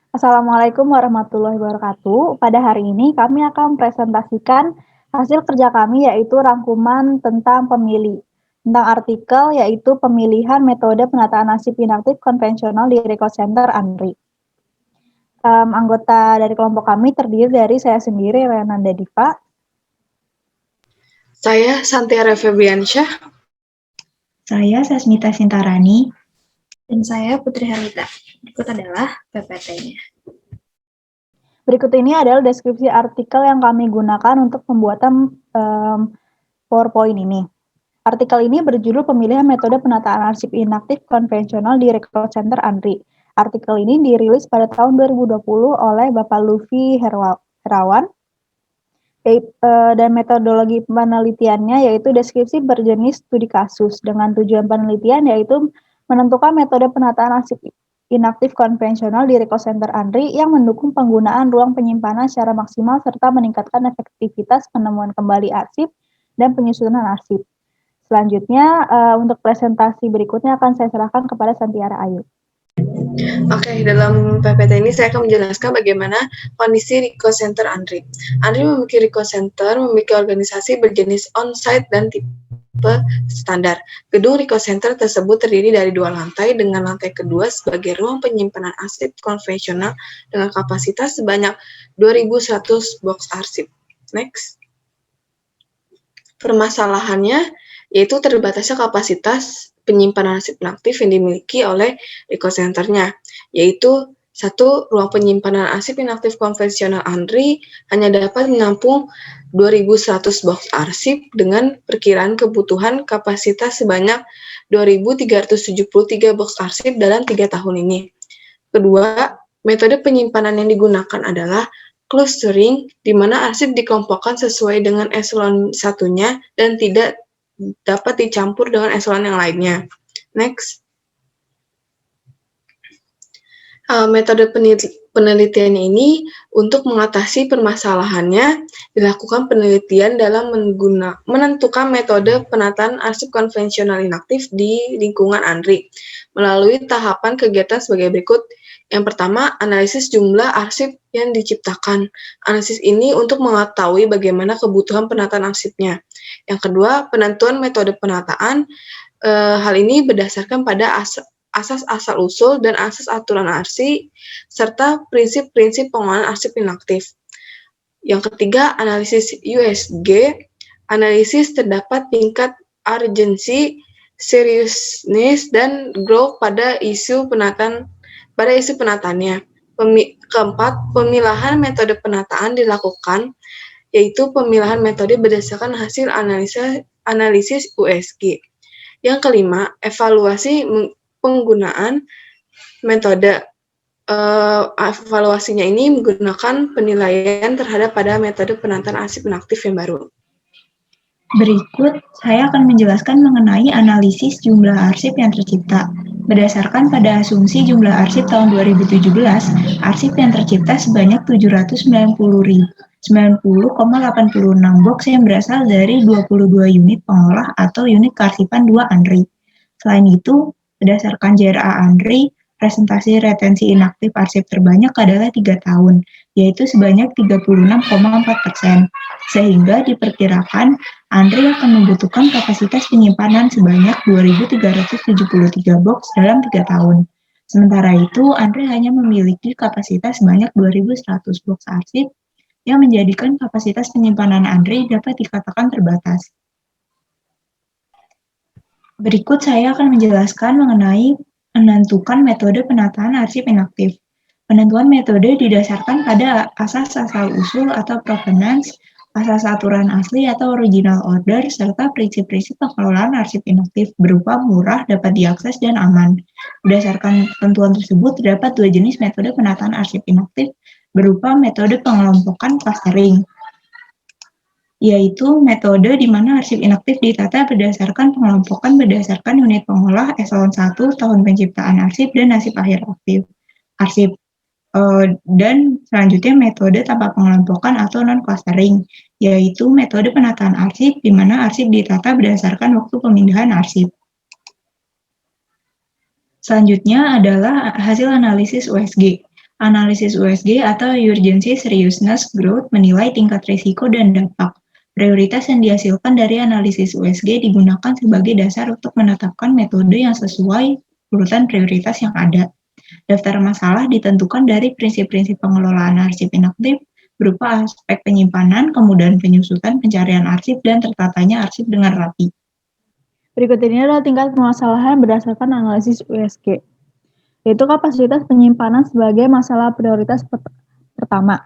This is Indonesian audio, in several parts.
Assalamualaikum warahmatullahi wabarakatuh. Pada hari ini kami akan presentasikan hasil kerja kami yaitu rangkuman tentang tentang artikel yaitu pemilihan metode penataan nasib inaktif konvensional di Record Center ANRI. Anggota dari kelompok kami terdiri dari saya sendiri, Renanda Diva. Saya Santiara Febriansyah. Saya Sasmita Sintarani. Dan saya Putri Harita. Berikut adalah PPT-nya. Berikut ini adalah deskripsi artikel yang kami gunakan untuk pembuatan PowerPoint ini. Artikel ini berjudul Pemilihan Metode Penataan Arsip Inaktif Konvensional di Record Center ANRI. Artikel ini dirilis pada tahun 2020 oleh Bapak Lufi Herawan, dan metodologi penelitiannya yaitu deskripsi berjenis studi kasus, dengan tujuan penelitian yaitu menentukan metode penataan arsip inaktif konvensional di Record Center ANRI yang mendukung penggunaan ruang penyimpanan secara maksimal serta meningkatkan efektivitas penemuan kembali arsip dan penyusunan arsip. Selanjutnya, untuk presentasi berikutnya akan saya serahkan kepada Santiara Ayu. Oke, dalam PPT ini saya akan menjelaskan bagaimana kondisi Record Center ANRI. ANRI memiliki Record Center, memiliki organisasi berjenis on-site dan tipe standar. Gedung Record Center tersebut terdiri dari 2 lantai, dengan lantai kedua sebagai ruang penyimpanan arsip konvensional dengan kapasitas sebanyak 2.100 box arsip. Next. Permasalahannya yaitu terbatasnya kapasitas penyimpanan arsip inaktif yang dimiliki oleh Record Center-nya, yaitu 1. Ruang penyimpanan arsip inaktif konvensional ANRI hanya dapat menampung 2.100 box arsip dengan perkiraan kebutuhan kapasitas sebanyak 2.373 box arsip dalam 3 tahun ini. Kedua, metode penyimpanan yang digunakan adalah clustering, di mana arsip dikelompokkan sesuai dengan eselon satunya dan tidak dapat dicampur dengan eselon yang lainnya. Next. Metode penelitian ini untuk mengatasi permasalahannya dilakukan penelitian dalam menentukan metode penataan arsip konvensional inaktif di lingkungan ANRI melalui tahapan kegiatan sebagai berikut. Yang pertama, analisis jumlah arsip yang diciptakan. Analisis ini untuk mengetahui bagaimana kebutuhan penataan arsipnya. Yang kedua, penentuan metode penataan. Hal ini berdasarkan pada asas asal-usul dan asas aturan arsip, serta prinsip-prinsip pengolahan arsip inaktif. Yang ketiga, analisis USG. Analisis terdapat tingkat urgency, seriousness, dan growth pada isu penataannya. Keempat, pemilahan metode penataan dilakukan, yaitu pemilahan metode berdasarkan hasil analisis USG. Yang kelima, evaluasi penggunaan metode. Evaluasinya ini menggunakan penilaian terhadap pada metode penataan arsip inaktif yang baru. Berikut, saya akan menjelaskan mengenai analisis jumlah arsip yang tercipta. Berdasarkan pada asumsi jumlah arsip tahun 2017, arsip yang tercipta sebanyak 790,86 box yang berasal dari 22 unit pengolah atau unit kearsipan 2 ANRI. Selain itu, berdasarkan JRA ANRI, presentasi retensi inaktif arsip terbanyak adalah 3 tahun, yaitu sebanyak 36,4%, sehingga diperkirakan ANRI akan membutuhkan kapasitas penyimpanan sebanyak 2.373 box dalam 3 tahun. Sementara itu, ANRI hanya memiliki kapasitas sebanyak 2.100 box arsip, yang menjadikan kapasitas penyimpanan ANRI dapat dikatakan terbatas. Berikut saya akan menjelaskan mengenai menentukan metode penataan arsip inaktif. Penentuan metode didasarkan pada asas asal-usul atau provenance, asas aturan asli atau original order, serta prinsip-prinsip pengelolaan arsip inaktif berupa murah, dapat diakses, dan aman. Berdasarkan ketentuan tersebut, terdapat 2 jenis metode penataan arsip inaktif berupa metode pengelompokan clustering, yaitu metode di mana arsip inaktif ditata berdasarkan pengelompokan berdasarkan unit pengolah eselon 1, tahun penciptaan arsip, dan nasib akhir aktif arsip. Dan selanjutnya metode tanpa pengelompokan atau non-clustering, yaitu metode penataan arsip di mana arsip ditata berdasarkan waktu pemindahan arsip. Selanjutnya adalah hasil analisis USG. Analisis USG atau Urgency Seriousness Growth menilai tingkat risiko dan dampak. Prioritas yang dihasilkan dari analisis USG digunakan sebagai dasar untuk menetapkan metode yang sesuai urutan prioritas yang ada. Daftar masalah ditentukan dari prinsip-prinsip pengelolaan arsip inaktif berupa aspek penyimpanan, kemudahan penyusutan, pencarian arsip, dan tertatanya arsip dengan rapi. Berikut ini adalah tingkat permasalahan berdasarkan analisis USG, yaitu kapasitas penyimpanan sebagai masalah prioritas pertama.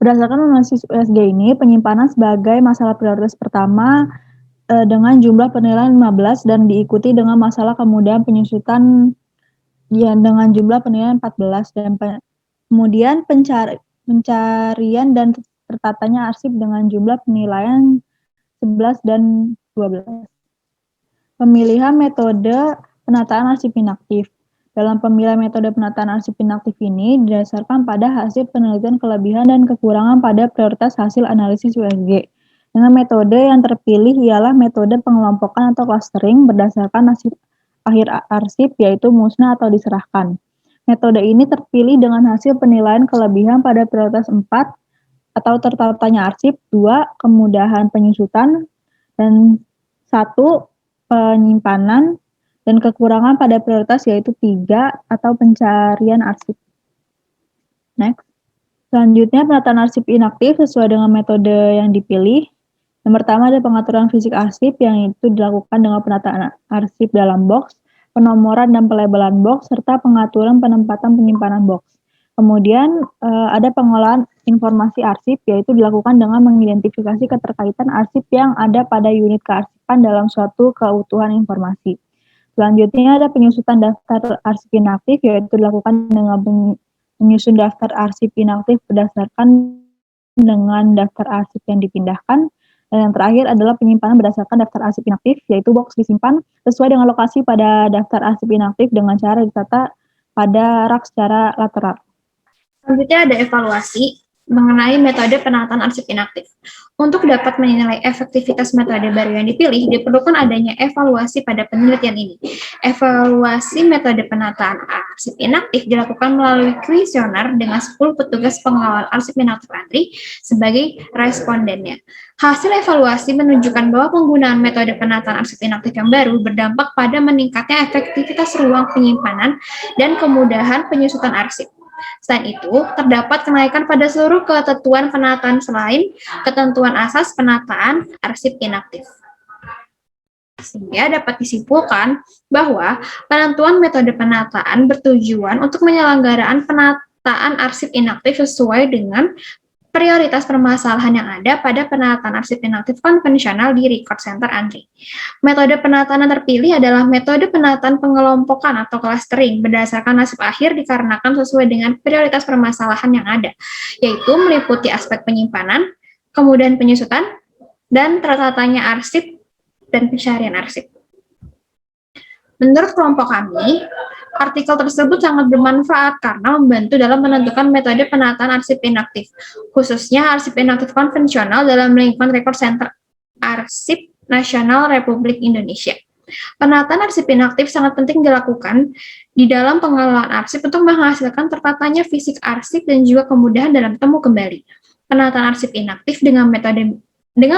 Berdasarkan analisis USG ini, penyimpanan sebagai masalah prioritas pertama dengan jumlah penilaian 15 dan diikuti dengan masalah kemudahan penyusutan dengan jumlah penilaian 14 dan kemudian pencarian dan tertatanya arsip dengan jumlah penilaian 11 dan 12. Pemilihan metode penataan arsip inaktif. Dalam pemilihan metode penataan arsip inaktif ini didasarkan pada hasil penelitian kelebihan dan kekurangan pada prioritas hasil analisis USG. Dengan metode yang terpilih ialah metode pengelompokan atau clustering berdasarkan hasil akhir arsip, yaitu musnah atau diserahkan. Metode ini terpilih dengan hasil penilaian kelebihan pada prioritas 4 atau tertatanya arsip, 2 kemudahan penyusutan, dan 1 penyimpanan, dan kekurangan pada prioritas yaitu 3 atau pencarian arsip. Next. Selanjutnya penataan arsip inaktif sesuai dengan metode yang dipilih. Yang pertama ada pengaturan fisik arsip yang itu dilakukan dengan penataan arsip dalam box, penomoran dan pelabelan box, serta pengaturan penempatan penyimpanan box. Kemudian ada pengolahan informasi arsip yaitu dilakukan dengan mengidentifikasi keterkaitan arsip yang ada pada unit kearsipan dalam suatu keutuhan informasi. Selanjutnya ada penyusutan daftar arsip inaktif yaitu dilakukan dengan menyusun daftar arsip inaktif berdasarkan dengan daftar arsip yang dipindahkan. Dan yang terakhir adalah penyimpanan berdasarkan daftar arsip inaktif, yaitu box disimpan sesuai dengan lokasi pada daftar arsip inaktif dengan cara ditata pada rak secara lateral. Selanjutnya ada evaluasi mengenai metode penataan arsip inaktif. Untuk dapat menilai efektivitas metode baru yang dipilih, diperlukan adanya evaluasi pada penelitian ini. Evaluasi metode penataan arsip inaktif dilakukan melalui kuesioner dengan 10 petugas pengelolaan arsip inaktif ANDRI sebagai respondennya. Hasil evaluasi menunjukkan bahwa penggunaan metode penataan arsip inaktif yang baru berdampak pada meningkatnya efektivitas ruang penyimpanan dan kemudahan penyusutan arsip. Selain itu, terdapat kenaikan pada seluruh ketentuan penataan selain ketentuan asas penataan arsip inaktif. Sehingga dapat disimpulkan bahwa penentuan metode penataan bertujuan untuk penyelenggaraan penataan arsip inaktif sesuai dengan prioritas permasalahan yang ada pada penataan arsip inaktif konvensional di Record Center ANDRI. Metode penataan yang terpilih adalah metode penataan pengelompokan atau clustering berdasarkan nasib akhir dikarenakan sesuai dengan prioritas permasalahan yang ada, yaitu meliputi aspek penyimpanan, kemudahan penyusutan, dan tertatanya arsip dan pencarian arsip. Menurut kelompok kami, artikel tersebut sangat bermanfaat karena membantu dalam menentukan metode penataan arsip inaktif, khususnya arsip inaktif konvensional dalam lingkungan Record Center Arsip Nasional Republik Indonesia. Penataan arsip inaktif sangat penting dilakukan di dalam pengelolaan arsip untuk menghasilkan tertatanya fisik arsip dan juga kemudahan dalam temu kembali. Penataan arsip inaktif dengan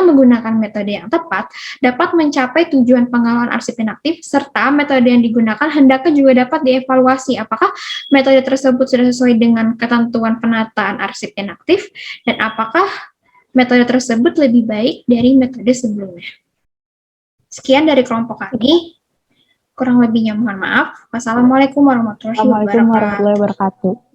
menggunakan metode yang tepat, dapat mencapai tujuan pengelolaan arsip inaktif, serta metode yang digunakan hendaknya juga dapat dievaluasi apakah metode tersebut sudah sesuai dengan ketentuan penataan arsip inaktif, dan apakah metode tersebut lebih baik dari metode sebelumnya. Sekian dari kelompok kami, kurang lebihnya mohon maaf. Wassalamualaikum warahmatullahi wabarakatuh.